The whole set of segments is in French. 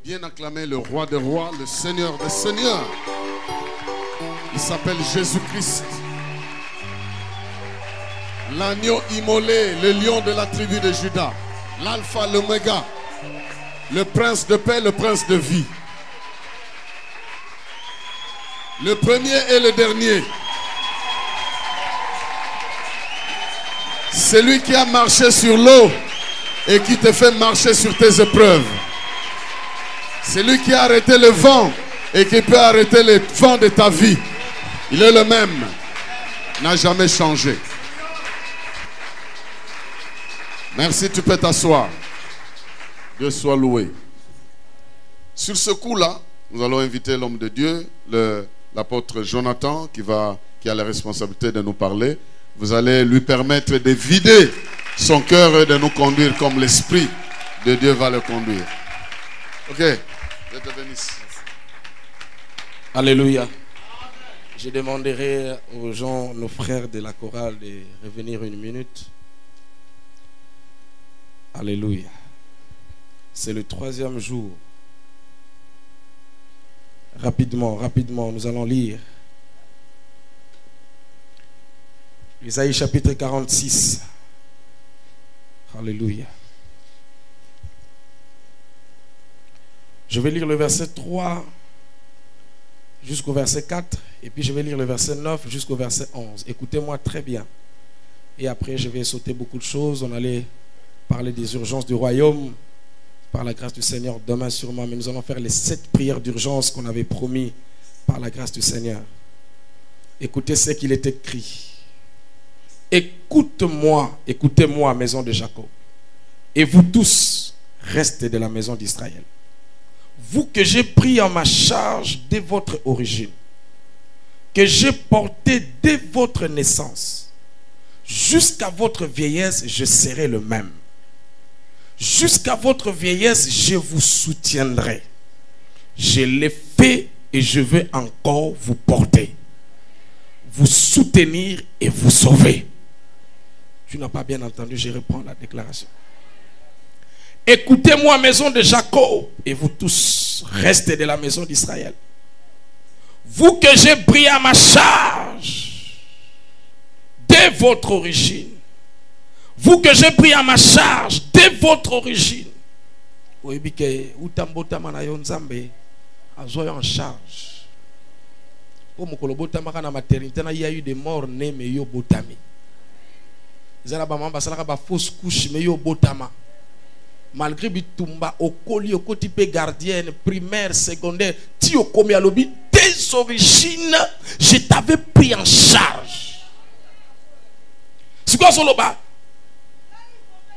Bien acclamer le roi des rois, le seigneur des seigneurs. Il s'appelle Jésus-Christ. L'agneau immolé, le lion de la tribu de Juda. L'alpha, l'oméga. Le prince de paix, le prince de vie. Le premier et le dernier. Celui qui a marché sur l'eau et qui te fait marcher sur tes épreuves. Celui qui a arrêté le vent et qui peut arrêter le vent de ta vie. Il est le même. N'a jamais changé. Merci, tu peux t'asseoir. Dieu soit loué. Sur ce coup-là, nous allons inviter l'homme de Dieu, l'apôtre Jonathan, qui a la responsabilité de nous parler. Vous allez lui permettre de vider son cœur et de nous conduire comme l'Esprit de Dieu va le conduire. Ok, je te bénisse. Alléluia. Je demanderai aux gens, nos frères de la chorale, de revenir une minute. Alléluia. C'est le 3e jour. Rapidement, nous allons lire. Isaïe chapitre 46. Alléluia. Je vais lire le verset 3 jusqu'au verset 4. Et puis je vais lire le verset 9 jusqu'au verset 11. Écoutez-moi très bien. Et après je vais sauter beaucoup de choses. On allait parler des urgences du royaume. Par la grâce du Seigneur, demain sûrement. Mais nous allons faire les 7 prières d'urgence qu'on avait promis par la grâce du Seigneur. Écoutez ce qu'il est écrit. Écoute-moi, écoutez-moi, maison de Jacob. Et vous tous, restez de la maison d'Israël. Vous que j'ai pris en ma charge dès votre origine, que j'ai porté dès votre naissance, jusqu'à votre vieillesse, je serai le même. Jusqu'à votre vieillesse, je vous soutiendrai. Je l'ai fait et je vais encore vous porter, vous soutenir et vous sauver. Tu n'as pas bien entendu, je reprends la déclaration. Écoutez-moi, maison de Jacob, et vous tous, restez de la maison d'Israël. Vous que j'ai pris à ma charge dès votre origine. Vous que j'ai pris à ma charge dès votre origine. Oui, que utambotama na yonzambe azoyo en charge. Comme kolobotama kana maternité na ya eu des morts nés mais yo botami. Zala ba mamba sala ba fausse couche mais yo botama. Malgré bitumba okoli okoti pe gardienne primaire secondaire ti okomi alobi dès origine je t'avais pris en charge. C'est quoi soloba?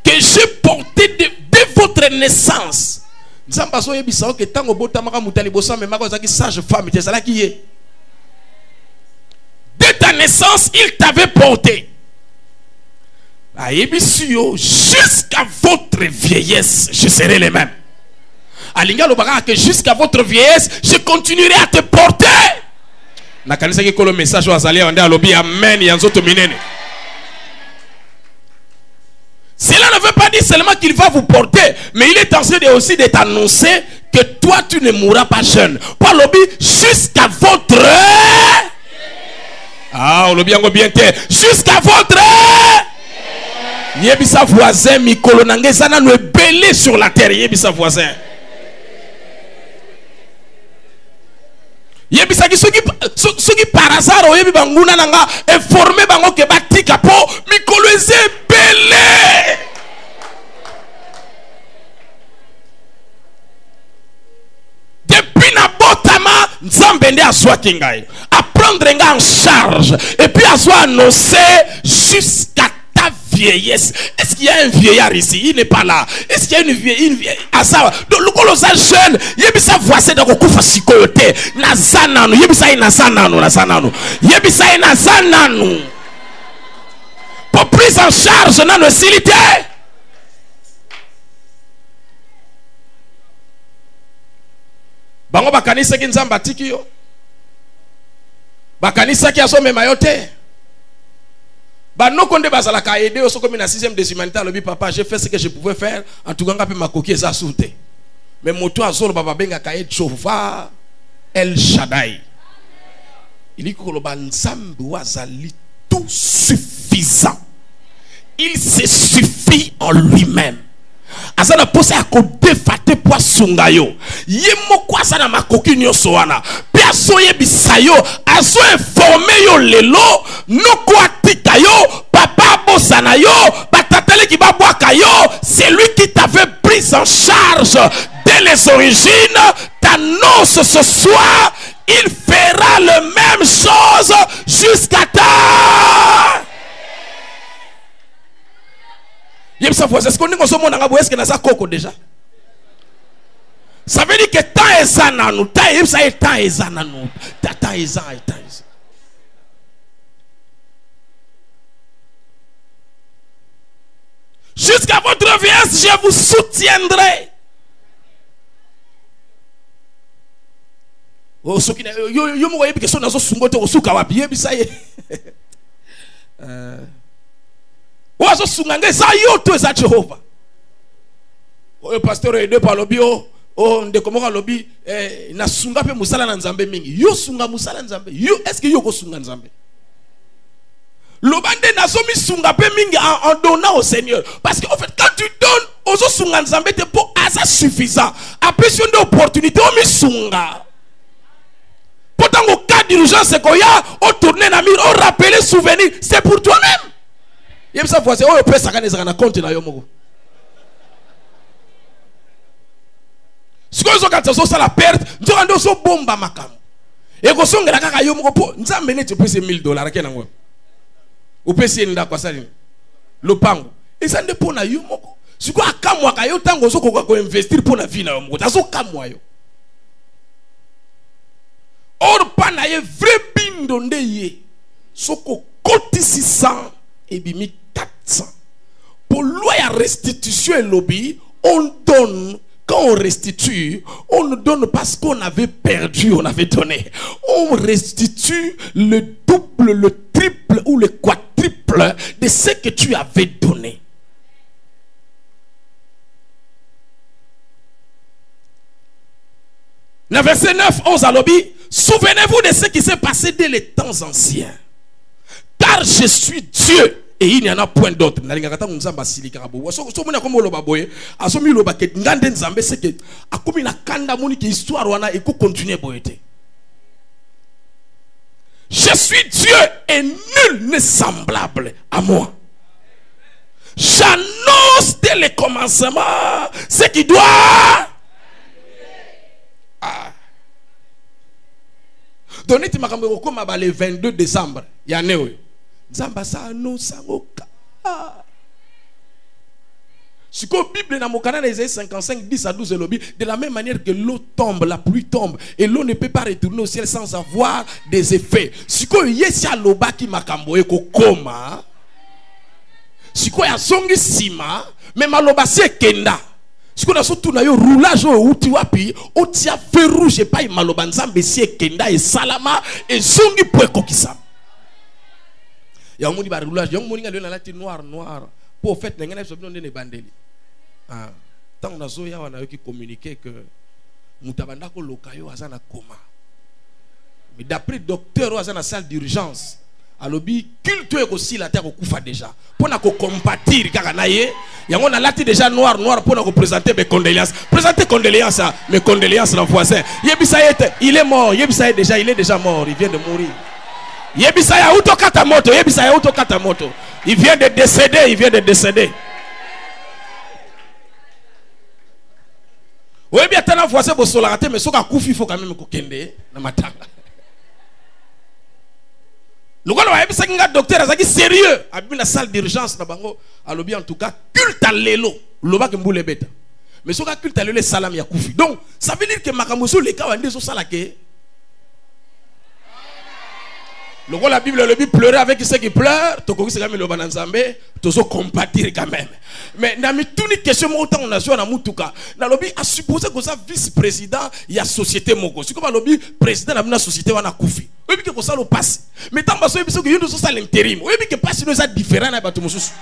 Que j'ai porté dès votre naissance. Dès ta naissance, il t'avait porté. Jusqu'à votre vieillesse, je serai le même. Que jusqu'à votre vieillesse, je continuerai à te porter. Cela ne veut pas dire seulement qu'il va vous porter, mais il est en train aussi de t'annoncer que toi tu ne mourras pas jeune. Pas lobby jusqu'à votre... Ah, on l'a bien jusqu'à votre... Yebisa voisin, Mikolo Nangezana nous est belé sur la terre. Yebisa voisin. Yebisa qui ceux qui par hasard ont yebi banguna nanga informé bango que batika po Mikolo eze belé. Depuis na botama nzambe nde aswa kingai à prendre en charge et puis aswa annoncer jusqu'à ta vieillesse. Est-ce qu'il y a un vieillard ici? Il n'est pas là. Est-ce qu'il y a une vieille asa donc le colosa jeune yebisa voisin de kokufa sikoyote nazananu yebisa nazananu yebisa nazananu pour prise en charge na no silité. Bango bakanisa ki nzamba tiki yo bakanisa ki azomema yo te. Banoko nde bazalaka aider au comme na 6e des humanitaires le papa j'ai fait ce que je pouvais faire en tout cas ma coquille ça soute. Mais moto azolo baba benga kaye Jehova El Shaddai. Il dit que le nzambe wazali tout suffisant. Il se suffit en lui-même. Azana posa ya ko defate po sungayo. Yemo kwa sana makoki nyoso wana. Pia soye bisayo azo informer yo lelo noko atika yo papa bosana yo batatele ki babwaka yo. C'est lui qui t'avait pris en charge dès les origines. T'annonce ce soir, il fera la même chose jusqu'à temps. Est-ce qu'on est koko déjà? Ça veut dire que temps est ça dans nous. Temps est ça dans nous. Temps est ça. Jusqu'à votre vieillesse, je vous soutiendrai. Oh, yo mo yebi question nazo sungote osuka wapi yebi ça ye. Oazo sunganga za yo to za Jehova. O pasteur aidé par lobby o ndekomoka lobby na sunga pe musala na nzambe mingi. Yo sunga musala nzambe. Yo est-ce que yo ko sunga nzambe? Lobande na somi sunga pe mingi en donnant au Seigneur. Parce que en fait quand tu donnes ozo sunga nzambe te pour asa suffisant. Après si on a opportunité o mi sunga. Pourtant au cas d'urgence c'est qu'on y a au tourner na mire, au rappeler souvenir, c'est pour toi-même. Yem sa voisin o peut sakana na compte na yo moko. Siko zo kata so sala perte, nzokando so bomba makambo. E ko songela kaka yo moko po, nzambe ne te pese $1000 ke nango. O pese nda kwa sali. Lopango. E ça ne pona yo moko. Siko akamwa ka yo tango so ko investir pour na vie na yo moko. Taso kamwa yo. Or pana ye vrai bindo nde ye. Soko koti 600 et bimi 400. Pour loi à restitution et lobby, on donne. Quand on restitue, on ne donne pas ce qu'on avait perdu, on avait donné. On restitue le double, le triple ou le quadruple de ce que tu avais donné. Le verset 9, 11 à lobby. Souvenez-vous de ce qui s'est passé dès les temps anciens. Car je suis Dieu. Et il n'y en a point d'autre. Je suis Dieu et nul n'est semblable à moi. J'annonce dès le commencement ce qui doit. Donnez le 22 décembre. Il y a un Zamba sa no sangoka. Si la Bible dans mon canal Isaïe 55, 10 à 12 lobby, de la même manière que l'eau tombe, la pluie tombe, et l'eau ne peut pas retourner au ciel sans avoir des effets. Si ko yesia loba ki makambo e ko koma, si ko ya songi sima, mais maloba se kenda. Si ko na so tuna yo roulage o uti wapi, o tia feu rouge pa maloba nzambe se kenda e salama e songi pweko kisama. Il y a un monde qui roulage, il y a un monde qui a la noir. Pour fait, il y a un monde qui a bandeli. Tant qu'on a zoya, on a qui communiqué que Moutabanda ko lokayo azana coma. Mais d'après le docteur, on a une salle d'urgence. Alors, culte aussi la terre au koufa déjà. Pour nous compatir, il y a un lati déjà noir pour nous présenter mes condoléances. Présenter condoléances, mes condoléances à voisin. Il est mort, il est déjà mort, il vient de mourir. Yebisaya uto kata moto, Yebisaya uto kata moto. Il vient de décéder, Oui, bien tellement voisin bo solarate mais soka kufi faut quand même ko kende na matanga. Lugolo wa yebisa kinga docteur azaki sérieux, abi na salle d'urgence na bango, alobi en tout cas culte à lelo, loba ke mbule beta. Mais soka culte à lelo salam ya kufi. Donc, ça veut dire que makamuso le ka wande so salake. Le roi la Bible le dit pleurer avec ceux qui pleurent, to kokisi kama le bananzambe, to so compatir quand même. Mais na mi tuni question mo autant on a joué na mutuka. Na lobi a supposé que ça vice-président il y a société moko. Si comme lobi président na société wana kufi. Obi que ça le passe. Mais tant baso ebiso que yondo so ça l'intérim. Obi que passe nous ça différent na bato mususu.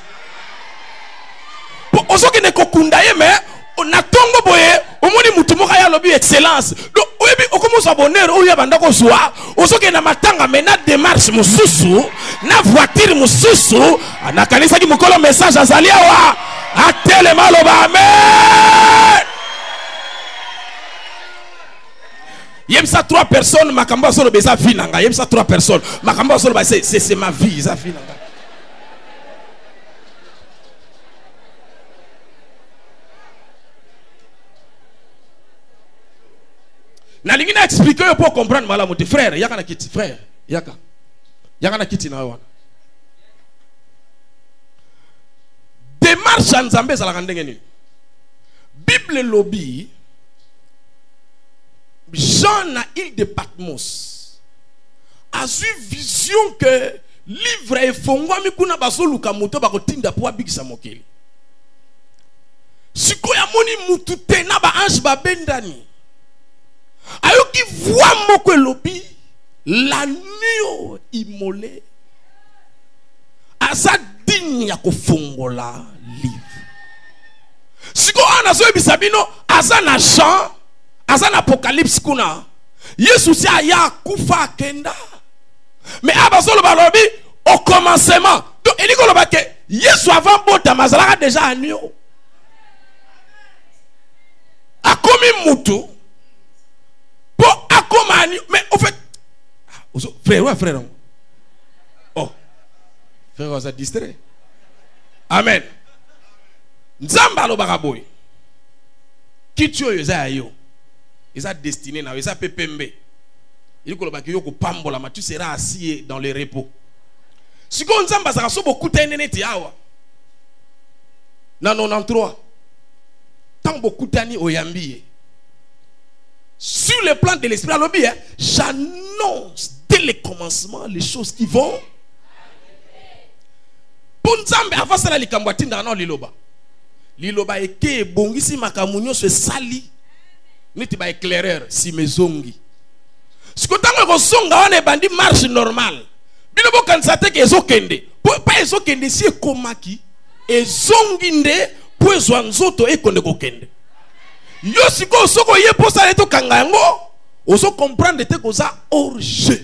Pour ozo que ne kokundaye mais na tongo boye omoni mutu moko ya lobi excellence donc oyebi okomosa bonheur oyo banda ko zwa osoke na matanga mena démarche mususu na voiture mususu na kanisa ki mukolo message azali awa atelema loba amen. Yemsa 3 personnes makamba solo beza vinanga yemsa 3 personnes makamba solo ba c'est ma vie ça vinanga. Na lingi na expliquer pour comprendre malamu te frère yaka na kiti frère yaka na kiti na wana démarche nzambe za la ndenge nini Bible lobby Jean na île de Patmos a eu vision que livre efongwami kuna basoluka moto bakotinda po abikisa mokeli sikoya moni mutu te na ba ange babendani ayoki voix moko elobi l'agneau immolé aza digne ya kofongola livre siko ana so ebisa bino aza na Jean aza na Apocalypse kuna Yesu si aya kufa kenda mais abazolo balobi au commencement donc eliko loba ke Yesu avant bota mazalaka déjà agneau akomi mutu mais au fait frère oh frère vous êtes distrait amen nzamba lo bakaboy kitio yoza yo eza destiné na eza pepembe il ko lo bakyo ko pambola ma tu seras assis dans le repos siko nzamba za so beaucoup teneneti awa na 93 tant beaucoup tani oyambiye. Sur le plan de l'esprit, j'annonce dès le commencement les choses qui vont. Ponzambe avant ça li kambwatinda na liloba. Liloba eke bongisi makamunyo se sali. Niti ba éclaireur si mezongi. Sikotango ko songa wana bandi marche normale. Bino bo kansate ke ezokende. Pa ezokende si ekomaki ezongi nde po ezwa nzoto ekonde kokende. Yo siko soko ye posa leto kangango oso comprendre te koza orge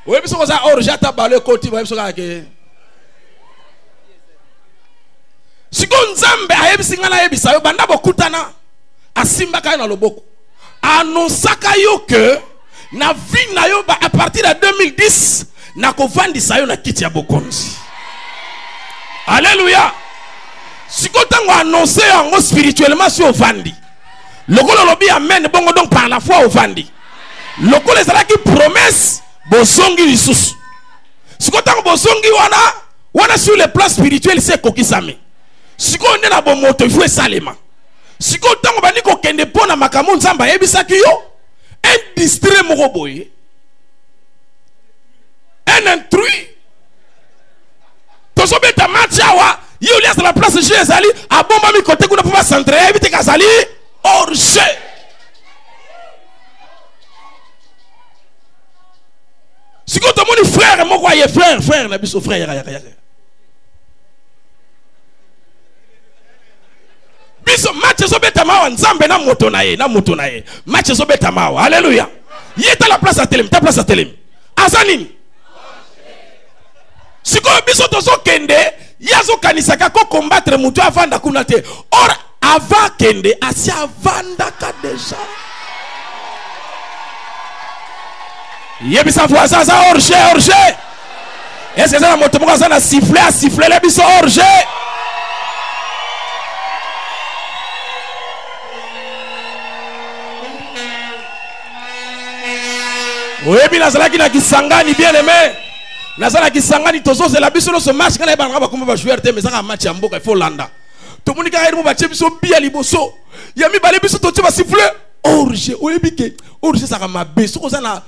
oyebi soko za orge ata balo koti oyebi soko ake siko nzambe ayebi singana yebi sayo banda bokutana asimba ka na loboko annonsaka yo que na vie na yo à partir de 2010 na kovandisa yo na kiti ya bokonzi. Alléluia. Si vous avez annoncé spirituellement sur Ovandi, le lobi amen bongo donc par la foi Ovandi. Le ko les ala qui promesse bosongi lisusu. Si vous avez bosongi wana sur le plan spirituel c'est kokisame. Si vous avez na bomoto jouer salema. Si vous avez bandi ko kende pona makamu nzamba yebisaki yo un distrait moko boye. Un intrus. Tozo beta matchawa yo lias la place de Jésus ali a bomba mi côté kuna pouvoir centrer éviter kazali orge si ko to moni frère moko aye frère na biso frère ya biso match zo beta mawa nzambe na moto na ye match zo beta mawa alléluia yeta la place à télé ta place à télé azanini si ko biso to zo kende yazo kanisaka ko combattre mutu avanda kuna te or avant kende asi avanda ka déjà yebisa voisin ça orge est-ce que ça moto moko ça na siffler la biso orge oyebi nazalaki na kisangani bien aimé nazala kisangani tozo la biso no so match kana ba ngaba kuma ba joueur te mais ça match ya mboka il faut landa to moni ka mo ba chebiso bia liboso ya mi bale biso to teba siffler orge oyebi ke orge ça ma beso ozana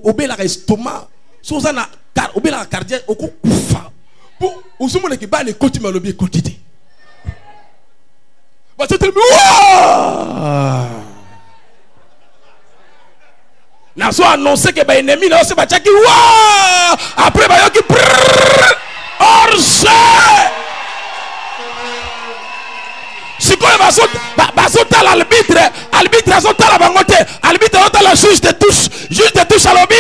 obela ka estomac so ozana car obela ka cardiaque okufa po osumone ke ba le koti malobi kotite ba to tellement na so annoncer que ba ennemi na se ba chaki wa après ba yoki orge bazota l'arbitre, arbitre azota la bangote, arbitre azota la juge de touche à lobby.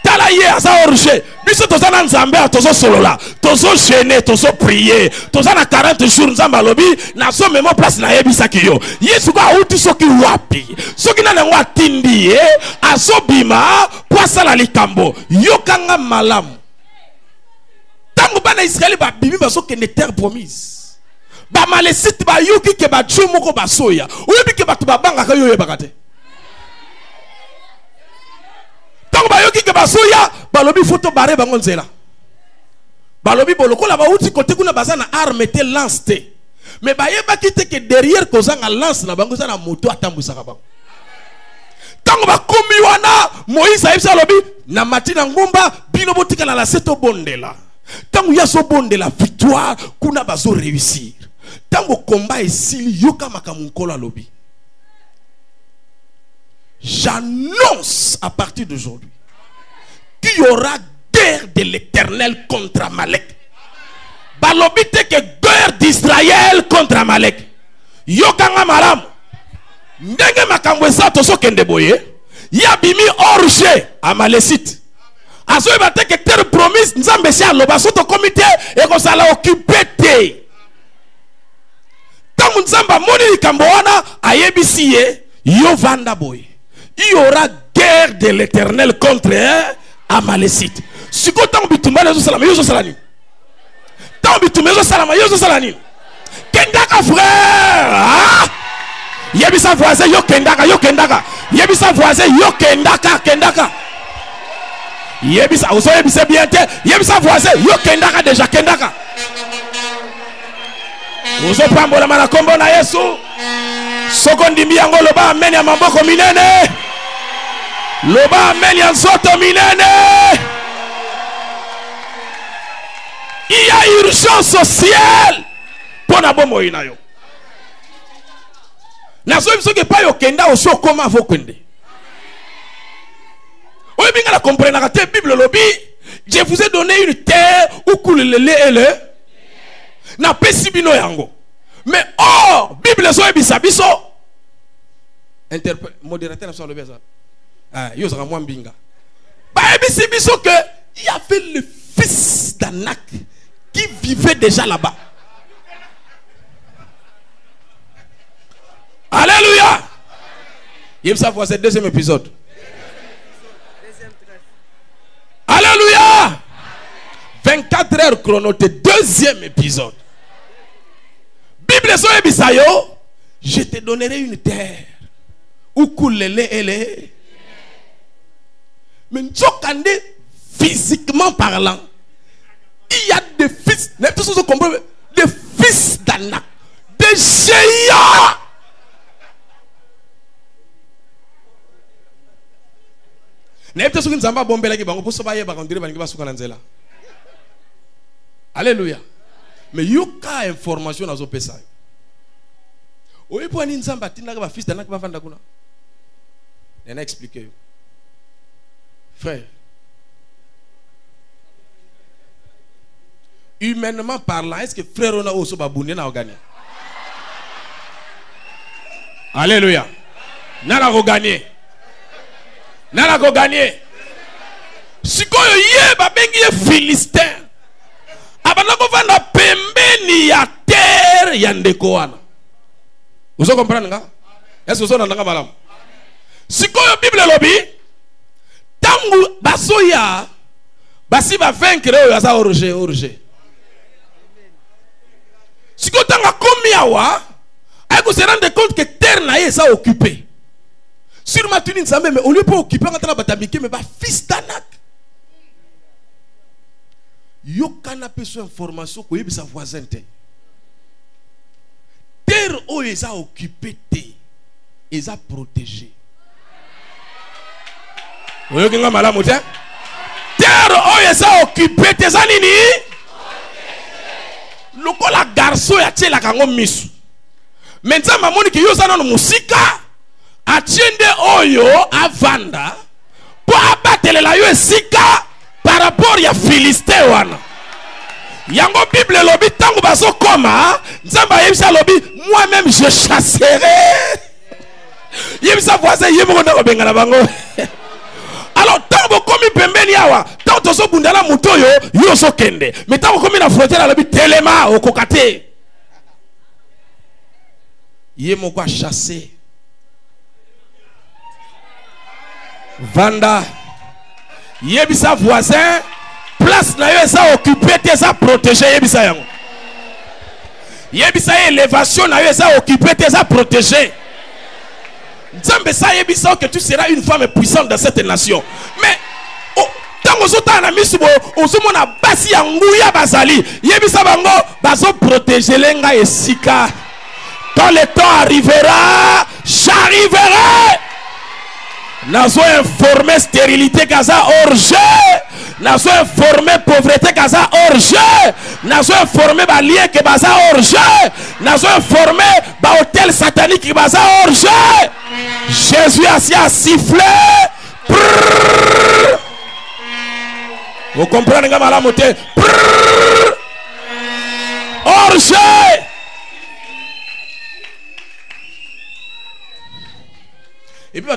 Tala ye asa orge. Biso toza na nzambe tozo solola, tozo gêner, tozo prier, toza na 40 jours nzamba lobby, na so memo place na yebisa kiyo. Yesu ko auti soki wapi. Soki na ngo atindi aso bima poisa la likambo. Yokanga malamu. Tango bana Israël ba bimi baso ke ne terre promise. Ba malesite ba yuki ke ba chumo ko basoya. Oyebi ke batu babanga ka yoye bakate. Tango ba yuki ke basoya, balobi photo bare bango nzela. Balobi boloko la ba uti kote kuna bazana arme te lance te. Mais ba yeba kite ke derrière kozanga lance na bango na moto atambusaka bango. Tango ba komi wana Moïse ayebisa lobi na matina ngomba bino botika na la seto bondela. Tango yaso bondela victoire kuna bazo réussir. Tango combat esili yoka makamunkolo lobi. J'annonce à partir d'aujourd'hui qu'il y aura guerre de l'Éternel contre Amalek. Balobi te que guerre d'Israël contre Amalek. Yokanga maram. Ndenge makambo esa toso kende boye. Yabimi orge Amalecite. Azo ebate que terre promise nzambe sia loba soto comité et ko sala occupé te. Tango nzamba moni likambo wana ayebisi ye yo vanda boye. Il y aura guerre de l'Éternel contre Amalecite. Si ko tango bitumba lezo salama yo salani. Tango bitumba lezo salama yo salani. Kendaka frère. Ah! Yebisa voisin yo kendaka yo kendaka. Yebisa voisin yo kendaka kendaka. Yebisa oso yebisa bien te. Yebisa voisin yo kendaka déjà kendaka. Oso pambola mana kombo na Yesu. Soko ndimbi yango loba amen ya maboko minene. Loba amen ya nzoto minene. Il y a urgence au ciel. Pona bomo inayo. Na so biso ke pa yo kenda oso koma vo kwende. Oye binga la comprendre la Bible lobby. Je vous ai donné une terre où coule le lait et le na pesi bino yango. Mais oh, Bible so ebisa biso. Modérateur na so lobby ça. Ah, yo sera moins binga. Ba ebisi biso que il y avait le fils d'Anak qui vivait déjà là-bas. Alléluia. Il faut savoir, c'est le deuxième épisode. Alléluia. 24 heures chronoté, deuxième épisode. Bible so ebisayo, je te donnerai une terre où coule le lait et les. Mais Nzokande, physiquement parlant, il y a des fils, des fils d'Anak, des géants. Alléluia. Mais yoka information na zo pesa. Oye po ani nzamba tinda ka ba fils d'Anak ba vanda kuna. Nena expliquer. Frère. Humainement parlant, est-ce que frère on a oso ba bunde na gagner? Alléluia. Nana ko gagner. Nana ko gagner. Sikoyo ye ba bengi ye Philistin. Abana ko vanda pembeni ya terre ya ndeko wana. Vous comprenez nga? Est-ce que vous entendez madame? Sikoyo Bible lobi tangu basoya basi ba vaincre oyo asa orge. Sikoyo tanga komi awa ay ko se rendre compte que terre na ye sa occupé. Sur ma tuni nzambe mais au lieu pour occuper ngata batabike mais ba fils d'Anak. Yo kana peso information ko yebisa voisin te. Terre o eza occupé te. Eza protégé. Oyo kinga malamu te. Terre o eza occupé te za nini? Lokola garçon ya tshela kango misu. Menza mamoni ki yo za nano musika. Atiende oyo avanda po abatelela yo esika par rapport ya Philistin wana. Yango Bible lobi tango baso koma, nzamba yebisa lobi moi-même je chasserai. Yebisa voisin yebo na benga bango. Alors tango komi pembeni yawa, tango tozo bundala mutoyo yo so kende. Mais tango komi na frontière lobi telema okokate. Yemo kwa chasser. Vanda. Yebisa voisin place na yo eza occupé te eza protégé yebisa yango. Yebisa élévation na yo eza occupé te eza protégé. Nzambe sa yebisa que tu seras une femme puissante dans cette nation. Mais tango zota na misubo ozomona basi ya nguya bazali yebisa bango bazo protéger lenga esika. Quand le temps arrivera, j'arriverai. Nazo informé stérilité kaza orge. Nazo informé pauvreté kaza orge. Nazo informé ba lien ke baza orge. Nazo informé ba hôtel satanique ki baza orge. Jésus a sifflé. Vous comprenez nga malamu te? Orge. Et puis, il y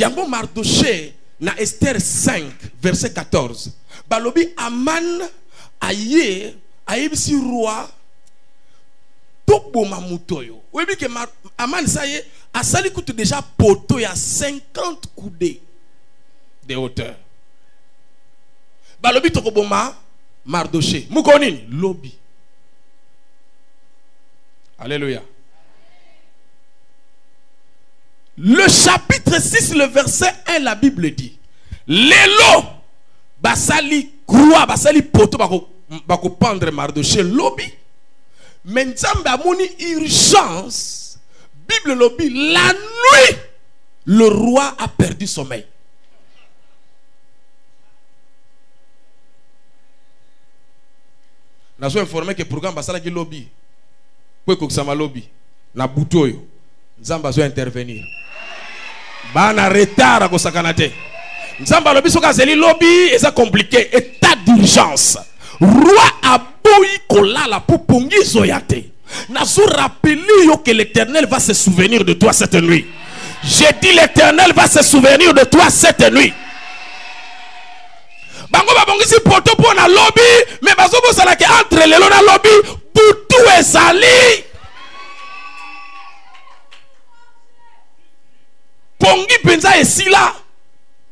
a un bon Mardoché dans Esther 5, verset 14. Balobi Aman aye si roi Tobo Mamutoyo. Oui, que Aman ça y est, a sali coûte déjà poteau, il y a 50 coudées de hauteur. Balobi tokoboma Mardoché. Mukonini lobby. Alléluia. Le chapitre 6, le verset 1, la Bible dit Lelo basali croix, basali poto bako pendre Mardoché lobby. Mais nzambe amoni urgence. Bible lobby la nuit le roi a perdu sommeil. Nous sommes informés que le programme basala ki lobby. Pour que ça lobby. Na butoyo. Nzamba zo intervenir. Bana retard ko sakanate. Nzamba lobby soka zeli lobby est compliqué. État d'urgence. Roi aboyi kolala pour pongi zoyate. Nazo rappeler yo que l'Éternel va se souvenir de toi cette nuit. J'ai dit l'Éternel va se souvenir de toi cette nuit. Bango babongisi poto po na lobby mais bazo bosala ke entre lelo na lobby butu ezali pongi penza esila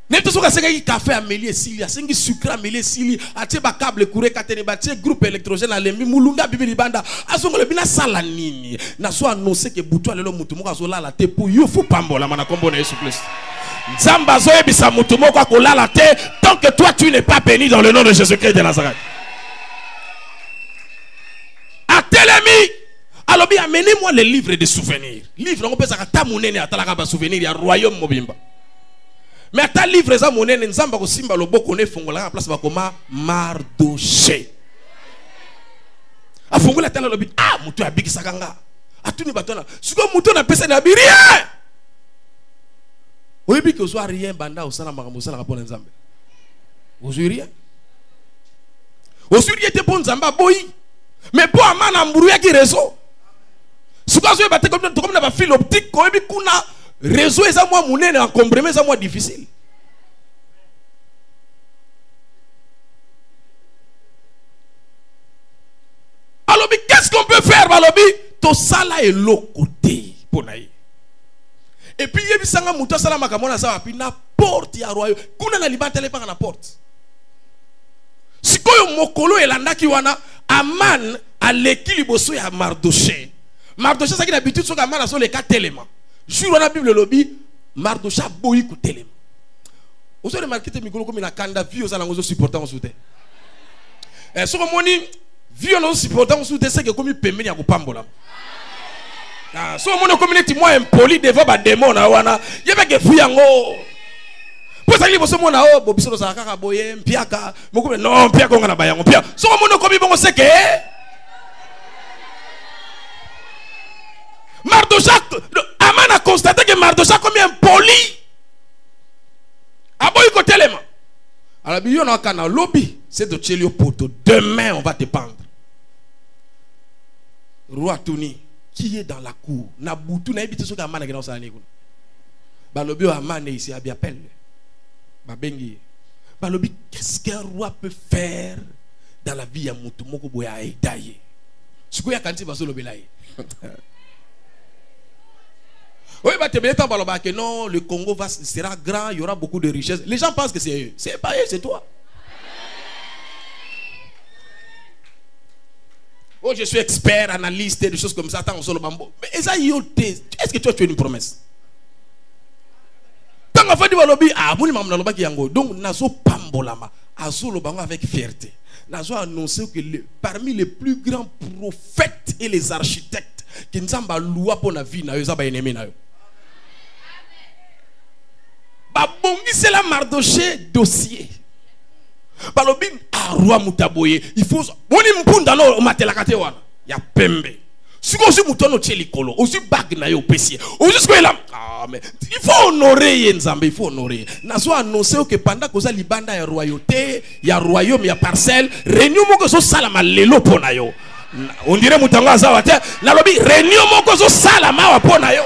neto soka seka ki café ameli esili asengi sucre ameli esili atie ba câble couré katene ba tie groupe électrogène alembi mulunga bibili banda azongole bina sala nini na so annoncer que butu lelo mutu moko azolala te po yo fu pambola mana kombo na Yesu Christ. Tant que toi tu n'es pas béni dans le nom de Jésus-Christ de Nazareth. Atelemi. Alors bien amenez-moi les livres de souvenirs. Livre on peut ça ta monene atalaka ba souvenir ya royaume mobimba. Mais ta livre za monene nzamba ko simba loboko ne fongola la place ba koma Mardoché. Afongola tala lobi mutu abiki sakanga. Atuni batona. Siko mutu na pesa na biria. Oui, que soit rien, banda, au sana maramusa, la rapone nzambe. Vous rien. Vous était bon nzamba, boy. Mais pour un man embrouillé qui réseau. Si vous avez battu comme un fil optique, quand vous avez réseau, et ça, moi, mon nez, encombré, mais ça, moi, difficile. Alors, qu'est-ce qu'on peut faire, Balobi? Tout ça là est l'autre côté. Pour naï. Et puis il y a bisanga muta sala makamona sa puis na porte ya royaume kuna na libantele pa na porte sikoyo mokolo elandaki wana Aman aleki liboso ya Mardoché ça qui d'habitude so Aman so le ka telema jour na Bible lobi Mardoché boyi ku telema ozo remarquer te mikolo comme na kanda vie oza nango zo supporter on soute so moni vie on supporter on soute c'est que comme pembeni ya kupambola. So mon community moi impoli devant ba démon na wana yebe ke fuyango po sali bo so mona o bo biso za kaka boye mpiaka moko non mpiaka ngana bayango mpia so mon komi bongo seke Mardochée, Aman a constaté que Mardochée a commis impoli. Aboy côté les mains. Alors, il y a un lobby. C'est de Tchelio Poto. Demain, on va te pendre. Roi Tony, qui est dans la cour? Naboutou, n'habite sur Aman qui est dans sa négociation. Balobi Aman est ici à Biapel. Babengi. Balobi, qu'est-ce qu'un roi peut faire dans la vie à Moutou Moko Boya et Daye? Ce qu'il y a quand il va se lever là. Oui, que non, le Congo sera grand, il y aura beaucoup de richesses. Les gens pensent que c'est eux. C'est pas eux, c'est toi. Oh, je suis expert, analyste, des choses comme ça. Attends, solo bambo. Mais est-ce que tu as une promesse? Tant qu'on fait du balobi, donc, nazo pambolama, azolo bango avec fierté. Nazo annoncé que parmi les plus grands prophètes et les architectes, qui nous ont loi pour la vie, na yo za ba ennemi na yo. Babongi c'est la Mardochée dossier. Balobi a roi Moutaboye. Il faut boni mpunda no matelakate wana. Ya pembe. Siko aussi mutono tchelikolo. Aussi bag na yo pesier. Aussi ce là. Ah mais il faut honorer Yenzambe, il faut honorer. Nazo annoncer que pendant que ça libanda ya royauté, ya royaume, ya parcelle, réunion moko so salama lelo pona yo. On dirait Moutanga Zawate. Na lobi réunion moko so salama wa pona yo.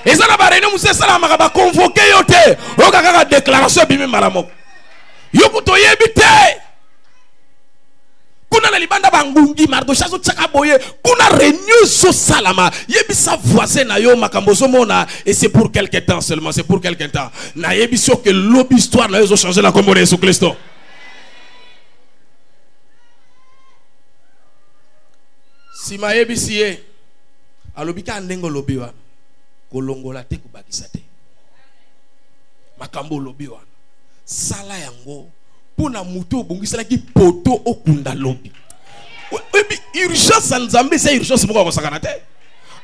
Et ça n'a pas réuni, monsieur Salama va convoquer yote. Okaka déclaration bimi malamo. Yokuto yebite. Kuna na libanda bangungi Mardochée so tsaka boye. Kuna réunion so Salama. Yebisa voisin na yo makambozo mona et c'est pour quelque temps seulement, c'est pour quelque temps. Na yebiso que l'histoire na yo changer la combo de Jésus Christ. Si ma yebisi alobika ndengo lobiwa. Kolongola te kubakisa te makambo lobi wana sala yango pona muto obongisa ki poto okunda lobi urgence nzambe c'est urgence moko kosakana te.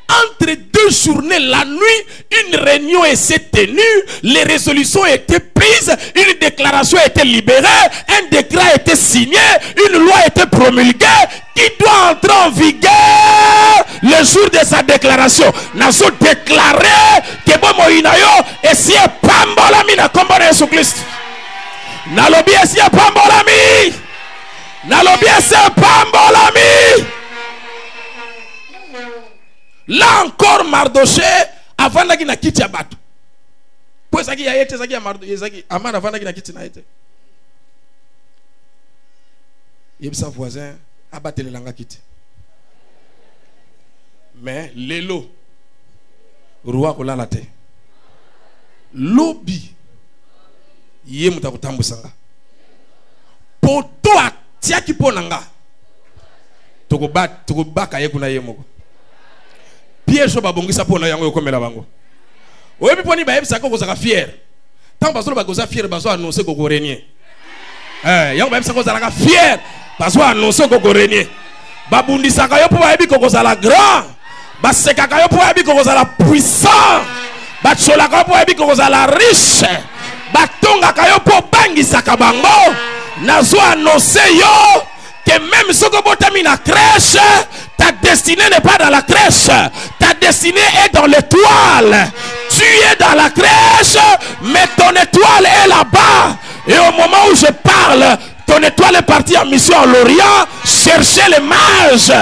Entre deux journées, la nuit, une réunion s'est tenue, les résolutions étaient prises, une déclaration a été libérée, un décret a été signé, une loi a été promulguée qui doit entrer en vigueur le jour de sa déclaration. Nous avons déclaré que bon moïnayo et si pambolami na kombo na Jésus Christ. Nalobi si pambolami. Nalobi si pambolami. Là encore Mardochée avant d'aki na kiti ya bato. Pour ça qui a été ça qui a Mardochée ça qui Aman avant d'aki na kiti na été. Yebisa voisin abatele langa kiti. Mais lelo roi ko la te. Lobi ye muta kutambusanga. Poto atia ki ponanga. Toko baka ye kuna ye moko. Piège babongisa pona yango yokomela bango. Oyebi poni ba yebisa ko kozaka fier. Tant bazo ba koza fier bazo annoncer ko renier. Yango ba yebisa ko zalaka fier bazo annoncer ko renier. Babundisaka yo po ba yebi ko kozala grand. Basekaka yo po yebi ko kozala puissant. Bacholaka yo po yebi ko kozala riche. Batongaka yo po bangisaka bango. Nazo annoncer yo que même si tu botami na crèche, ta destinée n'est pas dans la crèche. Ta destinée est dans l'étoile. Tu es dans la crèche, mais ton étoile est là-bas. Et au moment où je parle, ton étoile est partie en mission à l'Orient, chercher les mages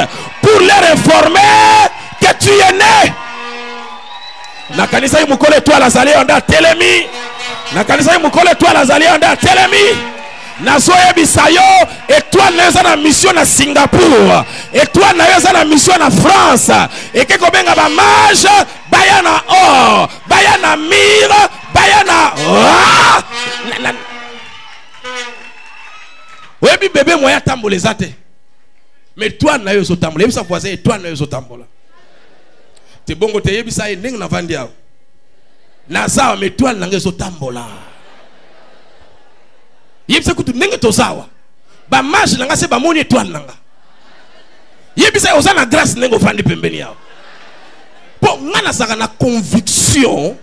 pour leur informer que tu es né. Nakanisa mukole étoile azali onda telemi. Nakanisa mukole étoile azali onda telemi. Nazoye bisayo étoile na na mission na Singapour, étoile na na mission na France, et que kobenga ba mage bayana or, bayana mire, bayana webi bébé moya tambola zate. Mais toi na yo zo tambola, yebisa voisin étoile na yo zo tambola. Te bongo te yebisa e ndenge na vandia. Na za mais étoile na zo tambola. Yebisa kutu ndenge tozawa ba mage nanga se ba moni étoile nanga yebisa ozana grâce ndenge ofandi pembeni yao po ngana saka na conviction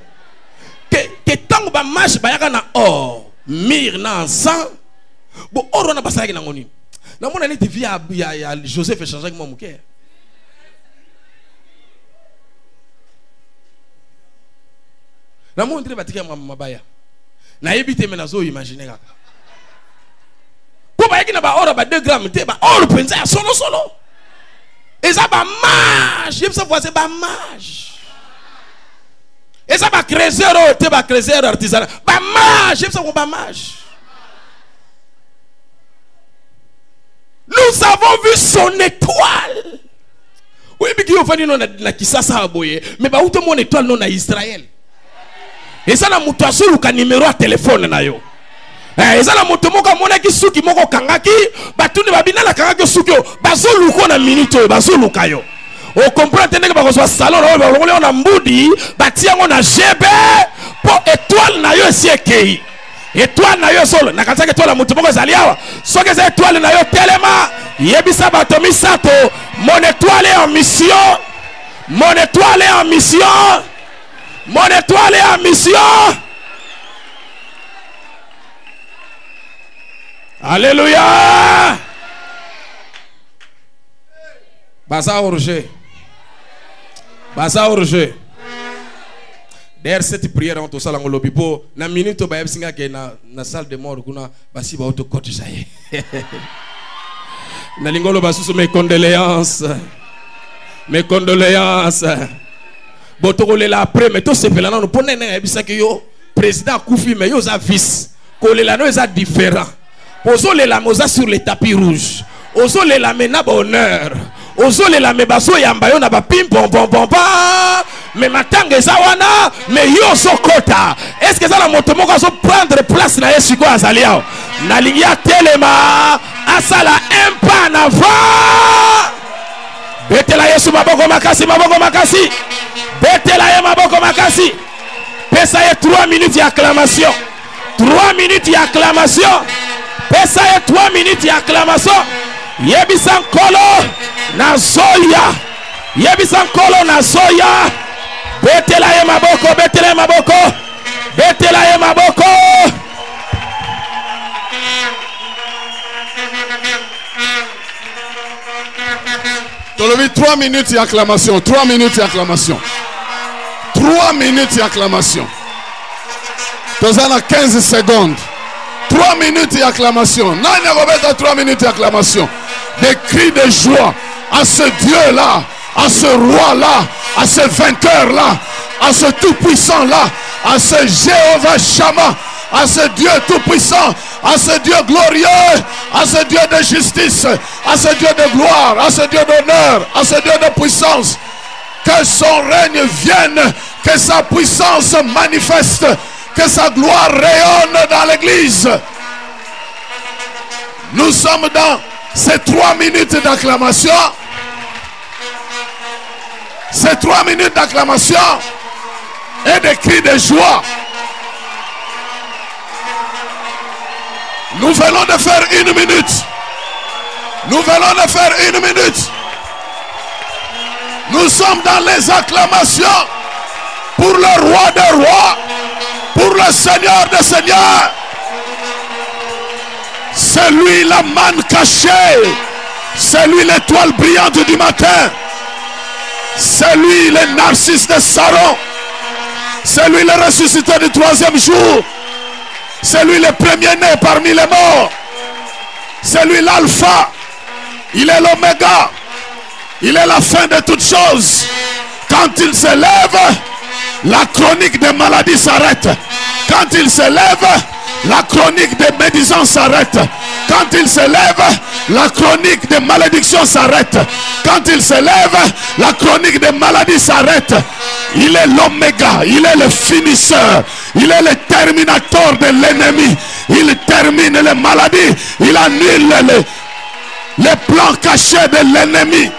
que tango ba mage bayaka na or mire na encens bo oro na basaki na ngoni na mona neti via ya Joseph échanger avec moi muke Na mo ndire batika mabaya. Na yebite menazo imaginer kaka. Po ba yeki na ba oro ba 2 grammes te ba oro penza ya solo solo. Eza ba mage, yebisa voisin ba mage. Eza ba creuser te ba creuser artisanal. Ba mage, yebisa ko ba mage. Nous avons vu son étoile. Oui, mais qui a fait na kisasa aboye, mais ba uto mon étoile non na Israël. Et ça na muto asulu ka numéro à téléphone na yo. Et ça na muto moko mona ki suki moko kangaki, batuni babina la kangaki suki yo, bazulu ko na minute bazulu kayo. O comprendre que ba ko so salon ba ngole na mbudi, batiango na GB po étoile na yo siekei. Étoile na yo solo na kanza étoile mutu moko ezali awa soki za étoile na yo telema yebisa bato misato mon étoile est en mission, mon étoile est en mission, mon étoile est en mission. Alléluia. Baza Roger, Baza Roger. D'ailleurs cette prière on to sala ngolobi po na minute ba yebsinga ke na salle de mort kuna basi ba auto coach jaye. Na lingolo basusu mes condoléances. Mes condoléances. Botokolela après mais to sepela na no ponene yebisa ke yo président Koufi mais yo za vice. Kolela no eza différent. Ozo lela moza sur le tapis rouge. Ozo lela mena bonheur. Ozo lela me baso yamba yo na ba pim pom pom pom pa. Mais matanga eza wana mais yo so kota. Est-ce que ça la moto moko so prendre place na yesu ko azalia. Na lingia telema asala un pas en avant. Betela yesu maboko makasi maboko makasi. Betela ye maboko makasi. Pesa ye 3 minutes d'acclamation. 3 minutes d'acclamation. Pesa ye 3 minutes d'acclamation. Yebisan kolo na zoya. Yebisan kolo na zoya. Betela ye maboko, betela ye maboko. Betela ye maboko. Tolobi 3 minutes d'acclamation, 3 minutes d'acclamation. 3 minutes d'acclamation. Tozana 15 secondes. 3 minutes d'acclamation. Non, il n'y a 3 minutes d'acclamation. Des cris de joie à ce Dieu-là, à ce roi-là, à ce vainqueur-là, à ce tout-puissant-là, à ce Jéhovah Shammah, à ce Dieu tout-puissant, à ce Dieu glorieux, à ce Dieu de justice, à ce Dieu de gloire, à ce Dieu d'honneur, à ce Dieu de puissance. Que son règne vienne, que sa puissance manifeste, que sa gloire rayonne dans l'église. Nous sommes dans ces 3 minutes d'acclamation. Ces 3 minutes d'acclamation et des cris de joie. Nous venons de faire 1 minute. Nous venons de faire 1 minute. Nous sommes dans les acclamations pour le roi des rois, pour le Seigneur des seigneurs. C'est lui la manne cachée. C'est lui l'étoile brillante du matin. C'est lui le narcisse de Saron. C'est lui le ressuscité du 3e jour. C'est lui le premier-né parmi les morts. C'est lui l'alpha. Il est l'oméga. Il est la fin de toutes choses. Quand il se lève, la chronique des maladies s'arrête. Quand il se lève, la chronique des médisances s'arrête. Quand il se lève, la chronique des malédictions s'arrête. Quand il se lève, la chronique des maladies s'arrête. Il est l'oméga, il est le finisseur, il est le terminateur de l'ennemi. Il termine les maladies, il annule les plans cachés de l'ennemi.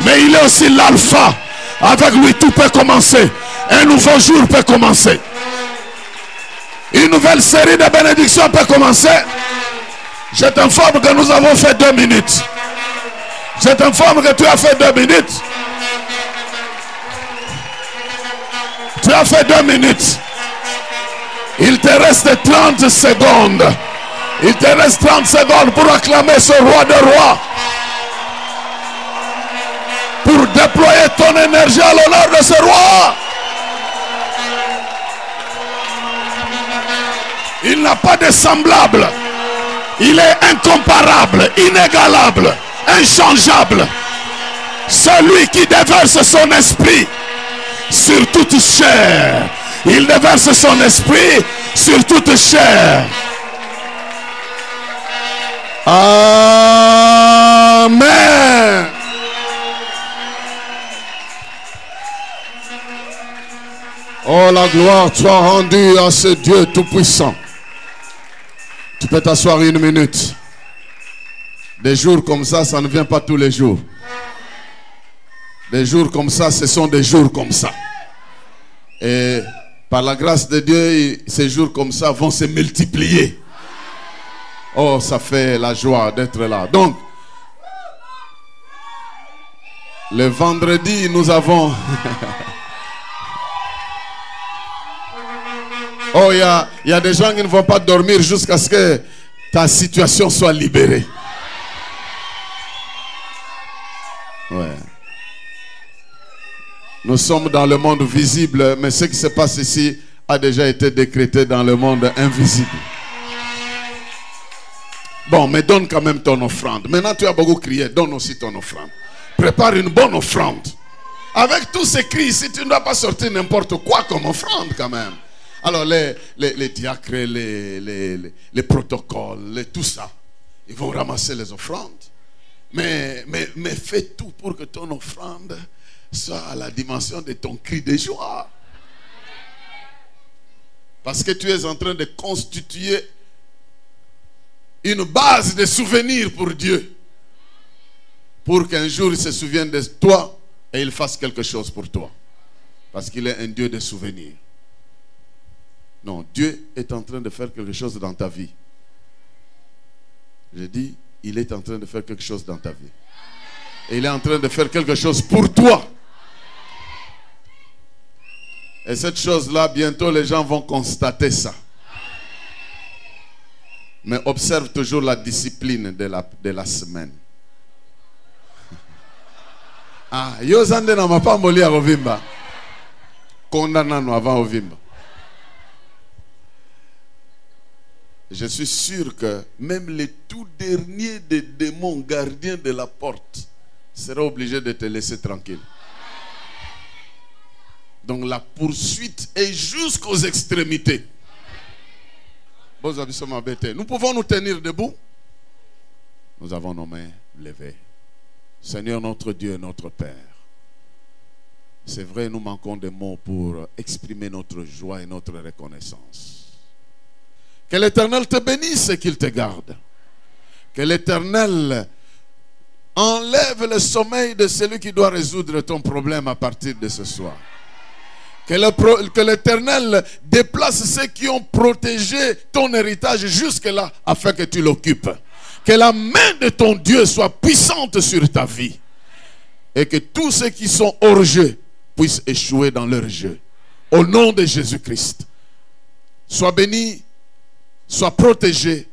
Mais il est aussi l'alpha. Avec lui tout peut commencer. Un nouveau jour peut commencer. Une nouvelle série de bénédictions peut commencer. Je t'informe que nous avons fait 2 minutes. Je t'informe que tu as fait 2 minutes. Tu as fait 2 minutes. Il te reste 30 secondes. Il te reste 30 secondes pour acclamer ce roi de rois. Pour déployer ton énergie à l'honneur de ce roi. Il n'a pas de semblable. Il est incomparable, inégalable, inchangeable. Celui qui déverse son esprit sur toute chair. Il déverse son esprit sur toute chair. Amen. Oh, la gloire soit rendue à ce Dieu tout-puissant. Tu peux t'asseoir une minute. Des jours comme ça ne vient pas tous les jours. Des jours comme ça, ce sont des jours comme ça. Et par la grâce de Dieu, ces jours comme ça vont se multiplier. Oh, ça fait la joie d'être là. Donc, le vendredi, nous avons... Oh, il y a des gens qui ne vont pas dormir jusqu'à ce que ta situation soit libérée. Ouais. Nous sommes dans le monde visible, mais ce qui se passe ici a déjà été décrété dans le monde invisible. Bon, mais donne quand même ton offrande. Maintenant, tu as beaucoup crié, donne aussi ton offrande. Prépare une bonne offrande. Avec tous ces cris ici, tu ne dois pas sortir n'importe quoi comme offrande quand même. Alors les diacres, les protocoles, tout ça, ils vont ramasser les offrandes. Mais fais tout pour que ton offrande soit à la dimension de ton cri de joie. Parce que tu es en train de constituer une base de souvenirs pour Dieu. Pour qu'un jour il se souvienne de toi et il fasse quelque chose pour toi. Parce qu'il est un Dieu de souvenirs. Non, Dieu est en train de faire quelque chose dans ta vie. Je dis, il est en train de faire quelque chose dans ta vie. Et il est en train de faire quelque chose pour toi. Et cette chose-là, bientôt les gens vont constater ça. Mais observe toujours la discipline de la semaine. Ah, yo zande na mapamboli ya rovimba. Condamnano avant rovimba. Je suis sûr que même les tout derniers des démons gardiens de la porte seraient obligés de te laisser tranquille. Donc la poursuite est jusqu'aux extrémités. Nous pouvons nous tenir debout. Nous avons nos mains levées. Seigneur notre Dieu, notre Père. C'est vrai, nous manquons de mots pour exprimer notre joie et notre reconnaissance. Que l'Éternel te bénisse et qu'il te garde. Que l'Éternel enlève le sommeil de celui qui doit résoudre ton problème à partir de ce soir. Que l'Éternel déplace ceux qui ont protégé ton héritage jusque-là afin que tu l'occupes. Que la main de ton Dieu soit puissante sur ta vie. Et que tous ceux qui sont hors jeu puissent échouer dans leur jeu. Au nom de Jésus-Christ. Sois béni. Sois protégé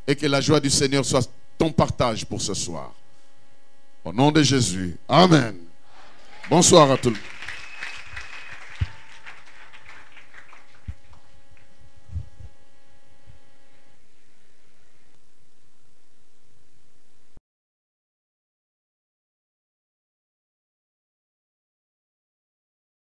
et que la joie du Seigneur soit ton partage pour ce soir. Au nom de Jésus. Amen. Bonsoir à tout le monde.